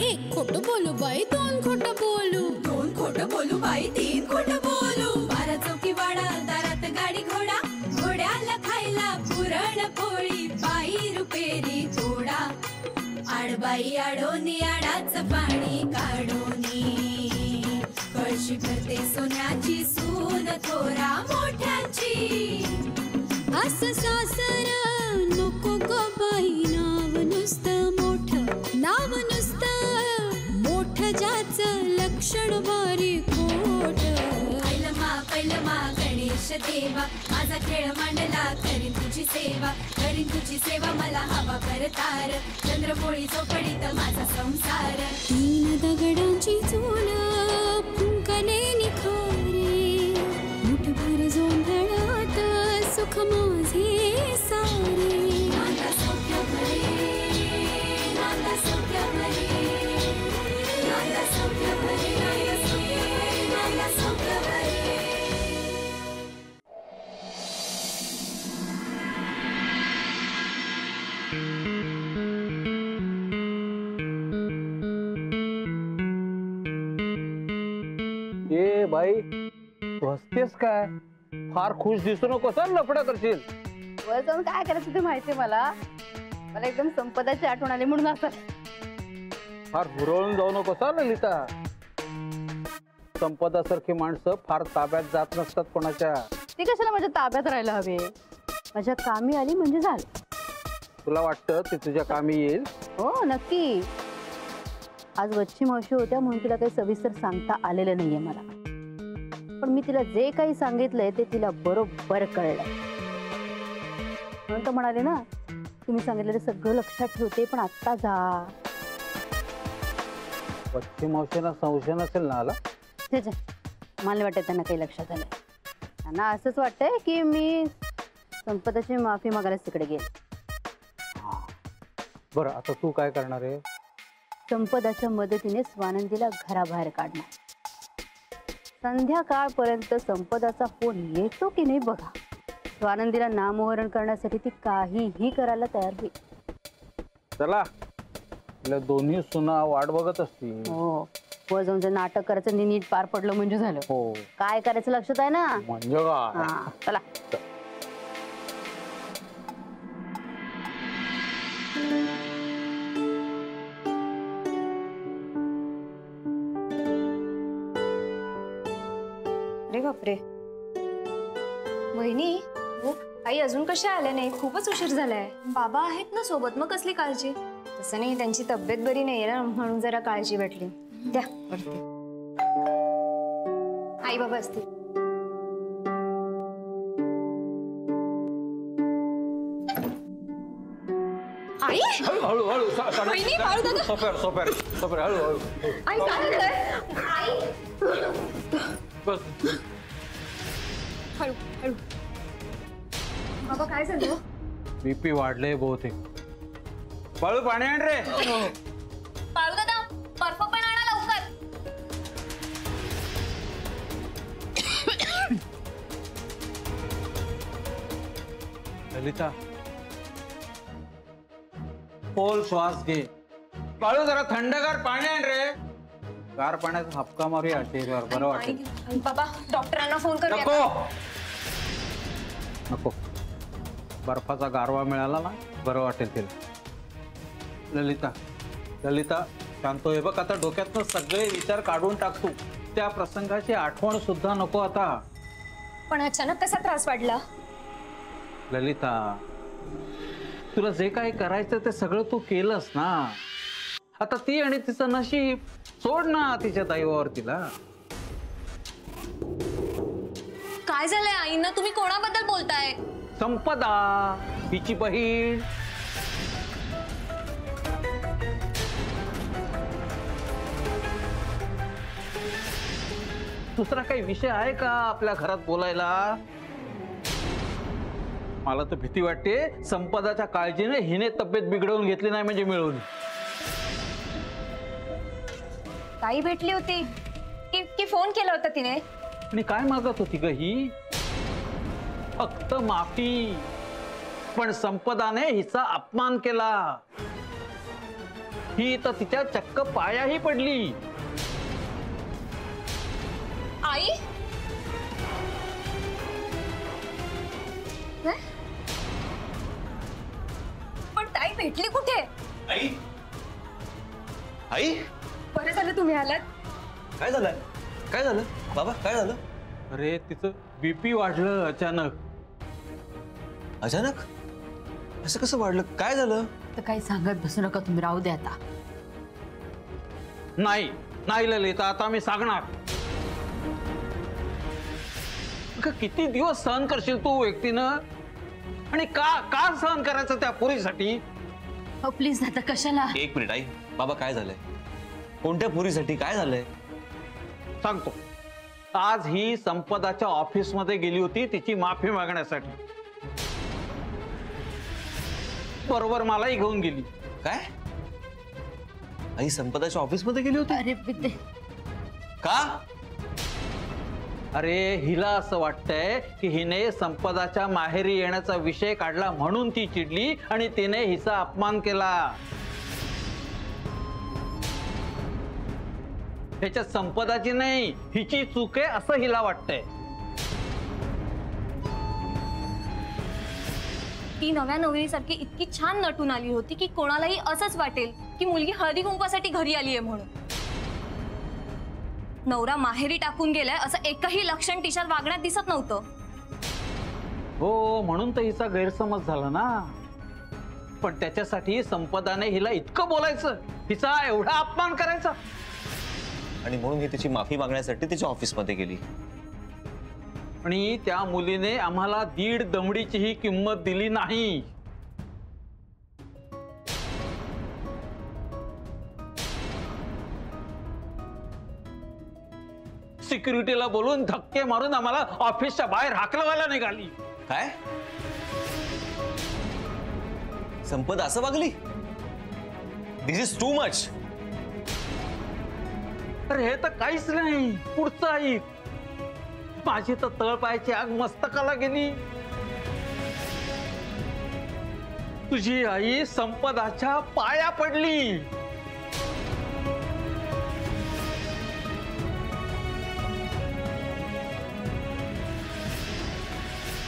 एक खोटं बोलू बाई, दोन खोटं बोलू, दोन खोटं बोलू बाई, तीन खोटं बोलू. 12 चौकी वाडा, दारात गाडी घोडा, घोड्याला खायला पुरण पोळी, बाई रुपेरी थोडा. आडबाई आडोनी आडाच पाणी काढोनी, कळशी भरते सोन्याची सून थोरा मोठ्याची. असं सासर नको ग बाई, नाव नुसतं मोठं, नाव नुसतं मोठं, ज्याचं लक्षण बारी खोट. पैलमा गणेश देवा, माझा खेळ मांडला, करीन तुझी सेवा, करीन तुझी सेवा, मला हवा करतार, चंद्रपोळी चौकडीत माझा संसार. 3 दगडांची चूल फुंकले निखारे, मुठभर जोंधळात सुख माझे सारे. नांदा सौख्य भरे, नांदा सौख्य भरे, नांदा सौख्य भरे, नांदा सौख्य भरे. ए बाई, तू हसतेस काय? फार खुश दिसू नको, सर लफडं करशील. वर जाऊन काय करायचं ते माहितीये मला. मला एकदम संपदाची आठवण आली म्हणून असं. फार हुरळून जाऊ नको सर ललिता. संपदासारखी माणसं फार ताब्यात जात नसतात कोणाच्या. ती कशाला माझ्या ताब्यात राहायला हवी? माझ्या कामी आली म्हणजे झालं. तुला वाटतं ती तुझ्या कामी येईल? हो नक्की. आज वच्छी मावशी होत्या म्हणून तिला काही सविस्तर सांगता आलेलं नाहीये मला, पण मी तिला जे काही सांगितलंय ते तिला बरोबर कळलं. म्हणून तर म्हणाले ना, तुम्ही सांगितलेलं सगळं लक्षात ठेवते, पण आत्ता जा. वच्छी मावशींना संशय नसेल ना आला? मला नाही वाटत त्यांना काही लक्षात आलं. त्यांना असंच वाटतंय की मी संपदाची माफी मागायलाच तिकडे गेले. बरं, आता तू काय करणार आहे? संपदाच्या मदतीने स्वानंदीला घराबाहेर काढणार. संध्याकाळपर्यंत संपदाचा फोन येतो की नाही बघा. स्वानंदीला नामोहरण करण्यासाठी ती काहीही करायला तयार होईल. चला, दोन्ही सुना वाट बघत असतील. हो, वर जाऊन जर नाटक करायचं नीट पार पडलं म्हणजे झालं. हो, काय करायचं लक्षात आहे ना? म्हणजे काय? चला. अरे बापरे, वहिनी आई अजून कशा आल्या नाही? खूपच उशीर झालाय. बाबा आहेत ना सोबत, मग कसली काळजी? तसं नाही, त्यांची तब्येत बरी नाहीये ना, म्हणून जरा काळजी वाटली. द्या वरती. आई बाबा असतील. आई हळू हळू सोप्यार हळू हळू. आई आई बस, हळू हळू. बाबा काय झालं? बीपी वाढले बहुतेक. बाळू पाणी आण रे. बाळू दादा, बर्फ पण आणा लवकर. ललिता, खोल श्वास घे. बाळू जरा थंडगार पाणी आण रे. गार पाण्याचा हपका मारूया चेहऱ्यावर, बरं वाटेल. बाबा, डॉक्टरांना फोन करूया. नको नको, बर्फाचा गारवा मिळाला ना, बरं वाटेल तिला. ललिता ललिता, शांत होय बघ. आता डोक्यातनं सगळे विचार काढून टाकतो. त्या प्रसंगाची आठवण सुद्धा नको आता. पण अचानक कसा त्रास वाढला? ललिता, तुला जे काही करायचं ते सगळं तू केलंस ना. आता ती आणि तिचं नशीब सोड ना तिच्या दैवावर तिला. काय झालंय आईंना? तुम्ही कोणाबद्दल बोलताय? संपदा, तिची बहीण. दुसरा काही विषय आहे का आपल्या घरात बोलायला? मला तर भीती वाटते संपदाच्या काळजीने हिने तब्येत बिघडवून घेतली नाही म्हणजे मिळवली. ताई भेटली होती की फोन केला होता तिने? आणि काय मागत होती ग ही? फक्त माफी. पण संपदाने हिचा अपमान केला. ही तर तिच्या चक्क पायाही पडली. आई पण ताई भेटली कुठे? आई आई बरं झालं तुम्ही आलात. काय झालं? काय झालं बाबा? काय झालं? अरे तिचं बीपी वाढलं अचानक. अचानक असं कसं वाढलं? काय झालं? तर काही सांगत बसू नका तुम्ही, राहू द्या आता. नाही नाही ललिता, आता मी सांगणार. किती दिवस सहन करशील तू एकटीनं? आणि का सहन करायचं त्या पोरीसाठी? प्लीज आता कशाला? एक मिनिट आई. बाबा काय झालंय? कोणत्या पोरीसाठी काय झालंय? सांगतो. आज ही संपदाच्या ऑफिस मध्ये गेली होती तिची माफी मागण्यासाठी. बरोबर मलाही घेऊन गेली. काय? आई संपदाच्या ऑफिस मध्ये गेली होती? अरे विद्ये, का? अरे हिला असं वाटतंय की हिने संपदाच्या माहेरी येण्याचा विषय काढला म्हणून ती चिडली आणि तिने हिचा अपमान केला. ह्याच्यात संपदाची नाही हिची चूक आहे असं हिला वाटतंय. ती नव्या नवरीसारखी इतकी छान नटून आली होती की कोणालाही असंच वाटेल की मुलगी हळदी कुंकवासाठी घरी आली आहे म्हणून. नवरा माहेरी टाकून गेलाय असं एकही लक्षण तिच्यात वागण्यात दिसत नव्हतं. हो म्हणून तर हिचा गैरसमज झाला ना. पण त्याच्यासाठी संपदाने हिला इतकं बोलायचं, हिचा एवढा अपमान करायचा. आणि म्हणून ही तिची माफी मागण्यासाठी तिच्या ऑफिस मध्ये गेली. आणि त्या मुलीने आम्हाला 1.5 दमडीची ही किंमत दिली नाही. सिक्युरिटीला बोलून धक्के मारून आम्हाला ऑफिसच्या बाहेर हाकलवायला निघाली. काय? संपदा असं वागली? दिस इज टू मच. अरे हे तर काहीच नाही. पुढचं ऐक. माझी तर तळपायाची आग मस्तकाला गेली. तुझी आई संपदाच्या पाया पडली.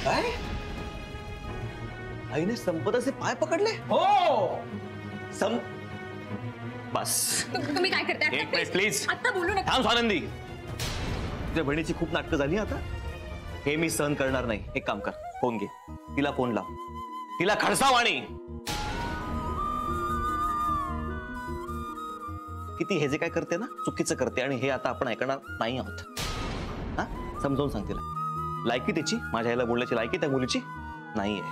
काय? आईने संपदाचे पाय पकडले? हो. बस तुम्ही काय करताय? एक मिनिट प्लीज. आता बोलू नका. थांब स्वानंदी. तुझ्या बहिणीची खूप नाटकं झाली आता. हे मी सहन करणार नाही. एक काम कर, फोन घे, तिला फोन लाव, तिला खडसाव. आणि किती हे जे काय करते ना चुकीचं करते आणि हे आता आपण ऐकणार नाही आहोत. हा समजावून सांग तिला. लायकी त्याची माझ्या आईला बोलण्याची लायकी त्या मुलीची नाहीये.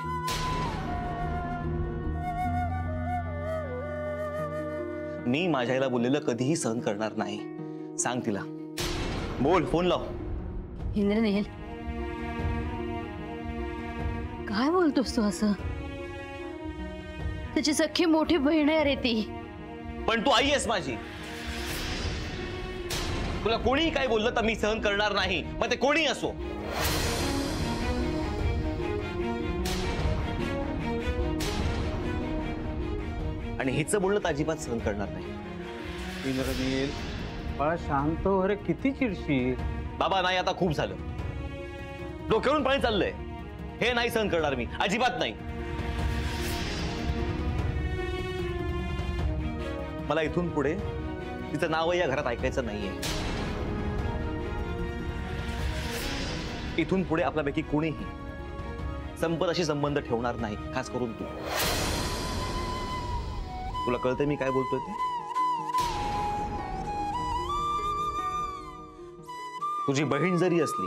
मी माझ्या आईला बोललेलं कधीही सहन करणार नाही. सांग तिला. बोल, फोन लाव. इंद्रनील काय बोलतोस तू असं? त्याची सख्खी मोठी बहीण आहे रे ती. पण तू आई आहेस माझी. तुला कोणीही काय बोललं तर मी सहन करणार नाही, मग ते कोणी असो. आणि हिचं बोलणं तर अजिबात सहन करणार नाही. इंद्रनील बाळा शांत हो रे. किती चिडशील? बाबा नाही, आता खूप झालं. डोक्यावरून पाणी चाललंय. हे नाही सहन करणार मी, अजिबात नाही. मला इथून पुढे तिचं नावही या घरात ऐकायचं नाहीये. इथून पुढे आपल्यापैकी कोणीही संपदाशी संबंध ठेवणार नाही, खास करून तू. तुला कळतंय मी काय बोलतोय ते? तुझी बहीण जरी असली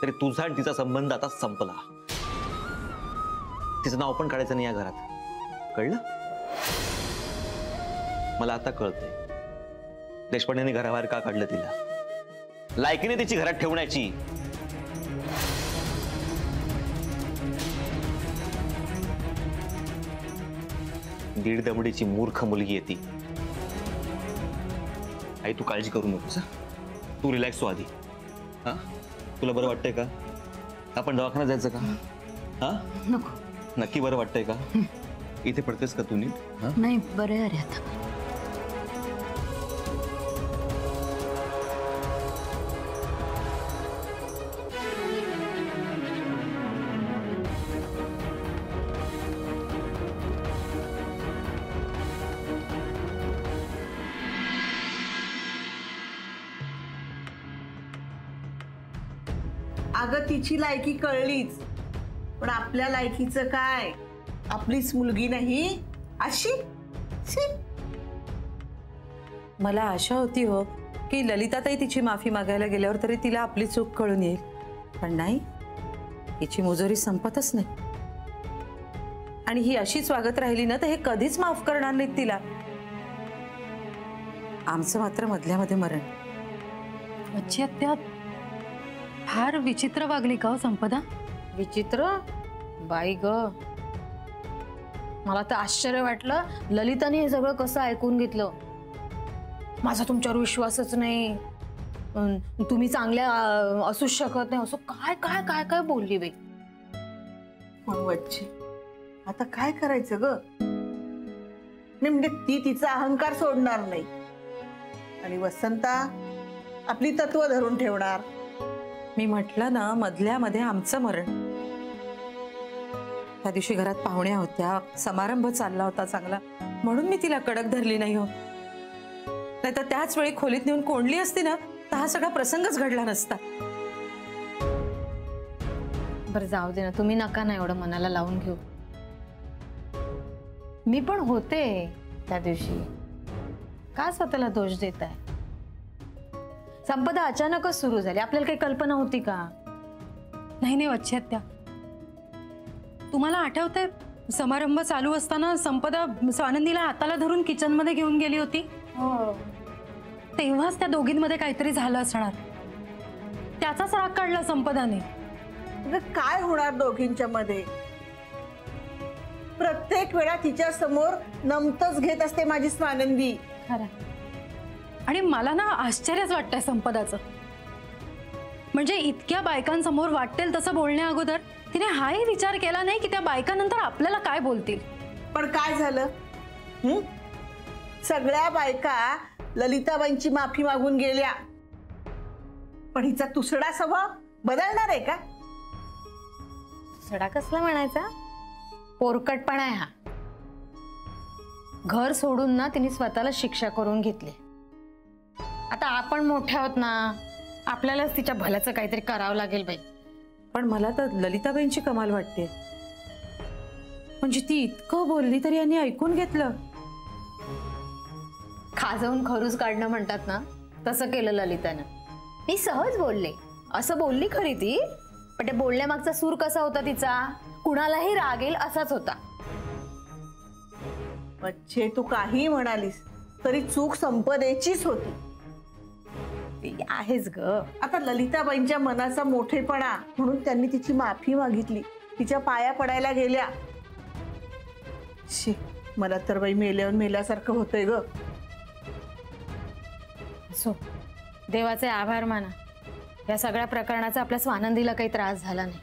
तरी तुझा आणि तिचा संबंध आता संपला. तिचं नाव पण काढायचं नाही या घरात, कळलं? मला आता कळतंय देशपांडेंनी घराबाहेर का काढलं तिला. लायकीने तिची घरात ठेवण्याची. दीड दमडीची मूर्ख मुलगी आहे ती. आई तू काळजी करू नकोस. तू रिलॅक्स हो आधी. हा तुला बरं वाटतंय का? आपण दवाखान्यात जायचं का? हा नको. नक्की बरं वाटतंय का? इथे पडतेस का तू नीट? नाही बरं आहे रे आता. अगं तिची लायकी कळलीच, पण आपल्या लायकीचं काय? आपलीच मुलगी नाही अशी शी. मला आशा होती हो की ललिताताई तिची माफी मागायला गेल्यावर तरी तिला आपली चूक कळून येईल, पण नाही, हिची मुजोरी संपतच नाही. आणि ही अशीच वागत राहिली ना तर हे कधीच माफ करणार नाहीत तिला. आमचं मात्र मधल्यामध्ये मरण. अच्छी आत्या फार विचित्र वागली का हो संपदा? विचित्र बाई ग, मला तर आश्चर्य वाटलं ललिताने हे सगळं कसं ऐकून घेतलं. माझा तुमच्यावर विश्वासच नाही, तुम्ही चांगल्या असूच शकत नाही, असं काय काय काय काय बोलली बाई. वच्ची आता काय करायचं ग? नाही म्हणजे ती तिचा अहंकार सोडणार नाही आणि वसंता आपली तत्व धरून ठेवणार. मी म्हटलं ना मधल्यामध्ये आमचं मरण. त्या दिवशी घरात पाहुण्या होत्या, समारंभ चालला होता चांगला, म्हणून मी तिला कडक धरली नाही हो. नाही तर त्याच वेळी खोलीत नेऊन कोंडली असती ना तर हा सगळा प्रसंगच घडला नसता. बरं जाऊ दे ना, तुम्ही नका ना एवढं मनाला लावून घेऊ. मी पण होते त्या दिवशी, का स्वतःला दोष देताय? संपदा अचानकच सुरू झाली, आपल्याला काही कल्पना होती का? नाही नाही अच्छी आत्या, तुम्हाला आठवतंय समारंभ चालू असताना संपदा स्वानंदीला हाताला धरून किचन मध्ये घेऊन गेली होती? हो. तेव्हाच त्या दोघींमध्ये काहीतरी झालं असणार, त्याचाच राग काढला संपदाने. काय होणार दोघींच्या मध्ये? प्रत्येक वेळा तिच्या समोर नमतच घेत असते माझी स्वानंदी. खरं. आणि मला ना आश्चर्यच वाटतंय संपदाचं. म्हणजे इतक्या बायकांसमोर वाटेल तसं बोलण्या अगोदर तिने हाही विचार केला नाही की त्या बायकांनंतर आपल्याला काय बोलतील. पण काय झालं? सगळ्या बायका ललिताबाईंची माफी मागून गेल्या, पण हिचा तुसडा स्वभाव बदलणार आहे का? सडा कसला म्हणायचा? पोरकटपणा आहे हा. घर सोडून ना तिने स्वतःला शिक्षा करून घेतली. आता आपण मोठे आहोत ना, आपल्यालाच तिच्या भल्याचं काहीतरी करावं लागेल बाई. पण मला तर ललिताबाईंची कमाल वाटते. म्हणजे ती इतकं बोलली तरी यांनी ऐकून घेतलं. खाजवून खरूज काढणं म्हणतात ना, तसं केलं ललितानं. मी सहज बोलले असं बोलली खरी ती, पण ते बोलण्यामागचा सूर कसा होता तिचा? कुणालाही राग येईल असाच होता. बच्चे तू काही म्हणालीस तरी चूक संपदेचीच होती. ती आहेच ग. आता ललिताबाईंच्या मनाचा मोठेपणा म्हणून त्यांनी तिची माफी मागितली, तिच्या पाया पडायला गेल्या. शी, मला तर बाई मेल्यासारखं होतंय ग. सो देवाचे आभार माना, या सगळ्या प्रकरणाचा आपल्या स्वानंदीला काही त्रास झाला नाही.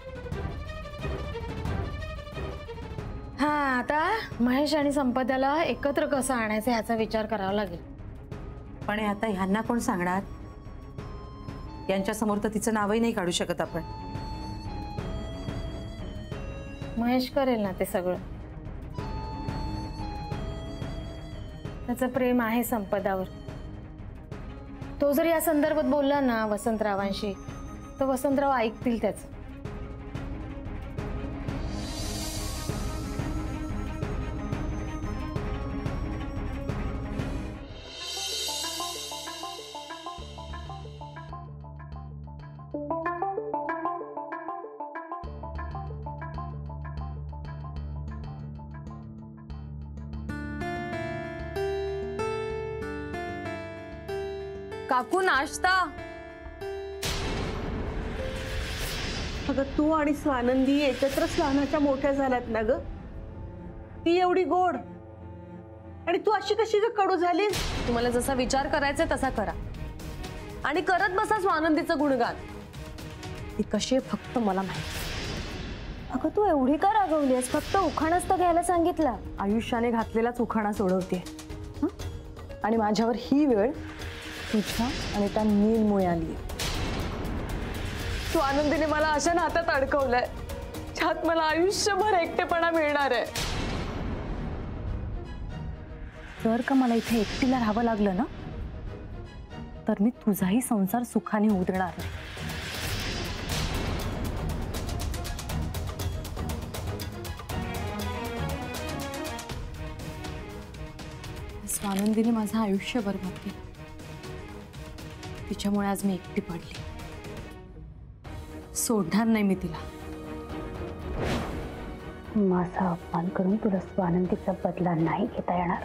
हा, आता महेश आणि संपदाला एकत्र कसं आणायचं ह्याचा विचार करावा लागेल. पण आता ह्यांना कोण सांगणार? यांच्या समोर तर तिचं नावही नाही काढू शकत आपण. महेश करेल ना ते सगळं. त्याचं प्रेम आहे संपदावर. तो जर या संदर्भात बोलला ना वसंतरावांशी, तर वसंतराव ऐकतील त्याचं. काकू नाश्ता. अगं तू आणि स्वानंदी एकत्रच लहानाच्या मोठ्या झाल्यात ना ग. ती एवढी गोड आणि तू अशी कशी ग कडू झालीस? तुम्हाला जसा विचार करायचा तसा करा आणि करत बसा स्वानंदीचं गुणगान. ती कशी आहे फक्त मला माहिती. अगं तू एवढी का रागवलीस? फक्त उखाणाच तर घ्यायला सांगितलं. आयुष्याने घातलेलाच उखाणा सोडवते आणि माझ्यावर ही वेळ तुझ्या आणि त्या नीलमुळे आली. स्वानंदीने मला अशा नात्यात अडकवलंय ज्यात मला आयुष्यभर एकटेपणा मिळणार आहे. जर का मला इथे एकटीला राहावं लागलं ना, तर मी तुझाही संसार सुखाने होऊ देणार नाही. स्वानंदीने माझं आयुष्य बरबाद केलं. तिच्यामुळे आज मी एकटी पडली. सोडणार नाही मी तिला. माझा अपमान करून तुला स्वानंदीचा बदला नाही घेता येणार.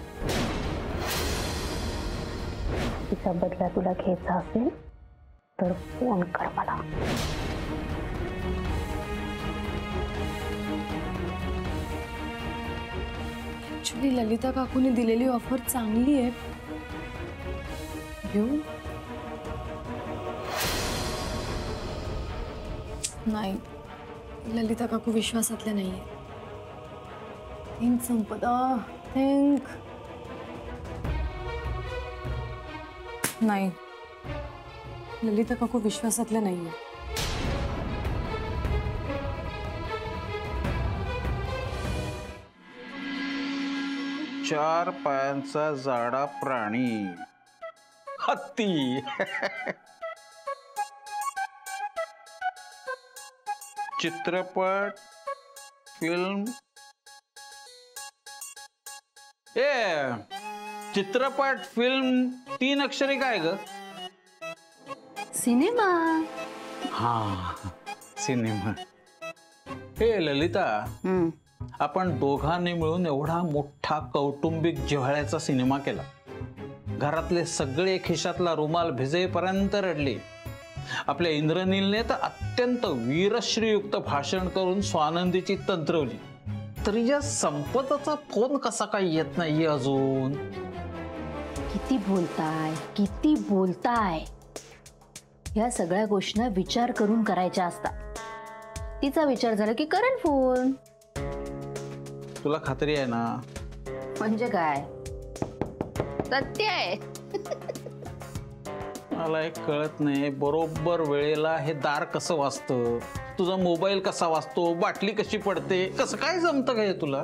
तिचा बदला तुला घ्यायचा असेल तर फोन कर मला. ऍक्च्युली ललिता काकूने दिलेली ऑफर चांगली आहे. घेऊ? नाही, ललिता काकू विश्वासातल्या नाहीये. थिंक संपदा, थिंक. नाही, ललिता काकू विश्वासातल्या नाहीये. चार पायांचा जाडा प्राणी हत्ती. चित्रपट फिल्म चित्रपट फिल्म 3 अक्षरी काय ग? सिनेमा. हा, सिनेमा. हे ललिता, आपण दोघांनी मिळून एवढा मोठा कौटुंबिक जिव्हाळ्याचा सिनेमा केला. घरातले सगळे खिशातला रुमाल भिजेपर्यंत रडले. आपल्या इंद्रनीलने तर अत्यंत वीरश्रीयुक्त भाषण करून स्वानंदीची तंत्रवली. तरी या संपदाचा फोन कसा काय येत नाहीये अजून? किती बोलताय, किती बोलताय. या सगळ्या गोष्टी विचार करून करायच्या असतात. तिचा विचार झाला की करेल फोन. तुला खात्री आहे ना? म्हणजे काय, सत्य आहे. मला एक कळत नाही, बरोबर वेळेला हे दार कसं वाजतं, तुझा मोबाईल कसा वाजतो, बाटली कशी पडते, कसं काय जमतं काय तुला?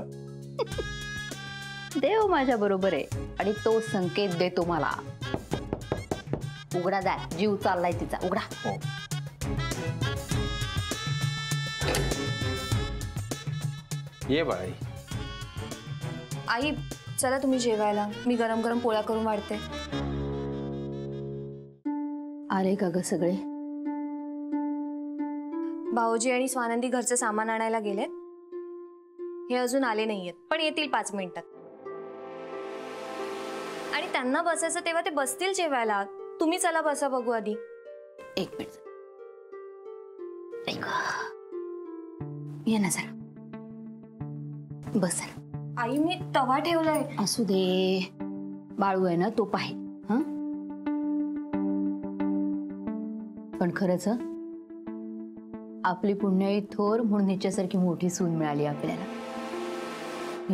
देव माझ्या बरोबर आहे आणि तो संकेत देतो मला. उघडा, जाय, जीव चाललाय तिचा, उघडा. हो. ये बाई. आई, चला तुम्ही जेवायला. मी गरम गरम पोळ्या करून वाढते. आले का ग सगळे? भाऊजी आणि स्वानंदी घरचं सामान आणायला गेले. हे अजून आले नाहीयेत, पण येतील 5 मिनिटात. आणि त्यांना बसायचं तेव्हा ते बसतील जेवायला. तुम्ही चला बसा बघू आधी. 1 मिनिट. ये ना जरा, बस. आई, मी तवा ठेवलाय. असू दे, बाळू आहे ना, तो पाहे. हं, पण खरंच आपली पुण्याई थोर म्हणून हिच्यासारखी मोठी सून मिळाली आपल्याला.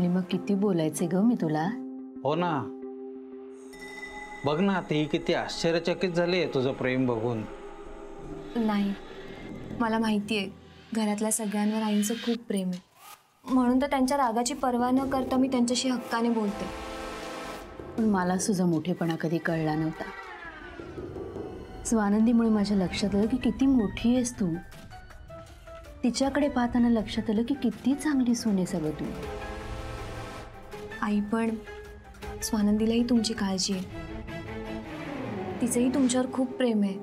मग किती बोलायचे ग मी तुला. हो ना, बघ ना, ती किती आश्चर्यचकित झाली तुझं प्रेम बघून. नाही, मला माहितीये घरातल्या सगळ्यांवर आईंचं खूप प्रेम आहे. म्हणून तर त्यांच्या रागाची पर्वा न करता मी त्यांच्याशी हक्काने बोलते. पण मला तुझा मोठेपणा कधी कळला नव्हता. स्वानंदीमुळे माझ्या लक्षात आलं की किती मोठी आहेस तू. तिच्याकडे पाहताना लक्षात आलं की किती चांगली सून आहेस अगं तू. आई, पण स्वानंदीलाही तुमची काळजी आहे. तिचंही तुमच्यावर खूप प्रेम आहे.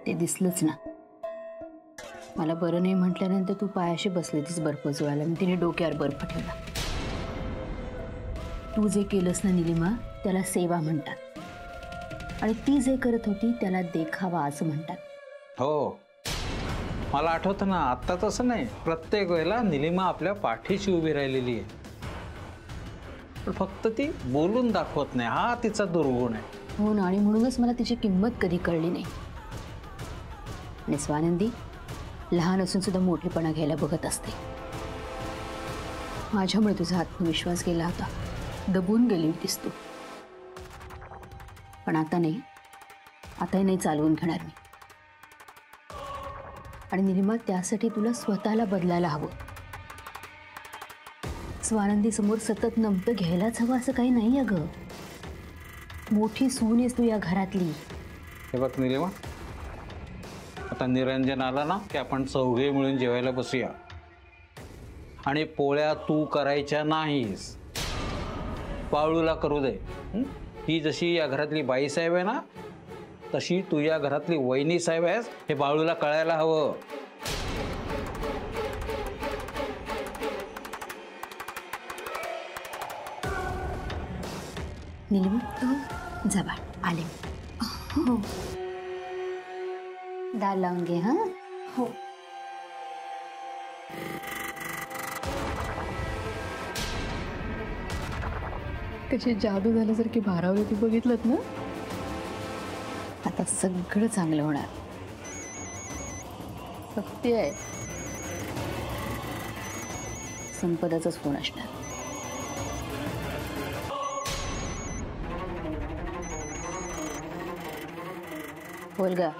ते दिसलंच ना. मला बरं नाही म्हटल्यानंतर तू पायाशी बसली तीच बर्फ जुळायला आणि तिने डोक्यावर बर्फ ठेवला. तू जे केलंस ना निलिमा, त्याला सेवा म्हणतात. आणि ती जे करत होती त्याला देखावा असं म्हणतात. हो, मला आठवतं ना. आता तसं नाही, प्रत्येक वेळेला निलिमा आपल्या पाठीशी उभी राहिलेली आहे. पण फक्त ती बोलून दाखवत नाही, हा तिचा दुर्गुण आहे. हो ना, आणि म्हणूनच मला तिची किंमत कधी कळली नाही. आणि स्वानंदी लहान असून सुद्धा मोठेपणा घ्यायला बघत असते. माझ्यामुळे तुझा आत्मविश्वास गेला होता, दबून गेली होतीस तू. पण आता नाही, आताही नाही चालवून घेणार मी. आणि निलिमा, त्यासाठी तुला स्वतःला बदलायला हवं. स्वानंदी समोर सतत नमतं घ्यायलाच हवं असं काही नाही अगं. मोठी सून आहेस तू या घरातली. हे बघ निलिमा, आता निरंजन आला ना की आपण चौघे मिळून जेवायला बसूया. आणि पोळ्या तू करायच्या नाहीस. बाळूला करू दे. ही जशी या घरातली बाईसाहेब आहे ना, तशी तू या घरातली वहिनी साहेब आहेस हे बाळूला कळायला हवं. नीलिमा जा बाळ, आले. हो दार लावून घे. हा हो. कशी जादू झाल्यासारखी भारावली ती बघितलंत ना. आता सगळं चांगलं होणार. सत्य आहे, संपदाचाच फोन असणार. बोल गा.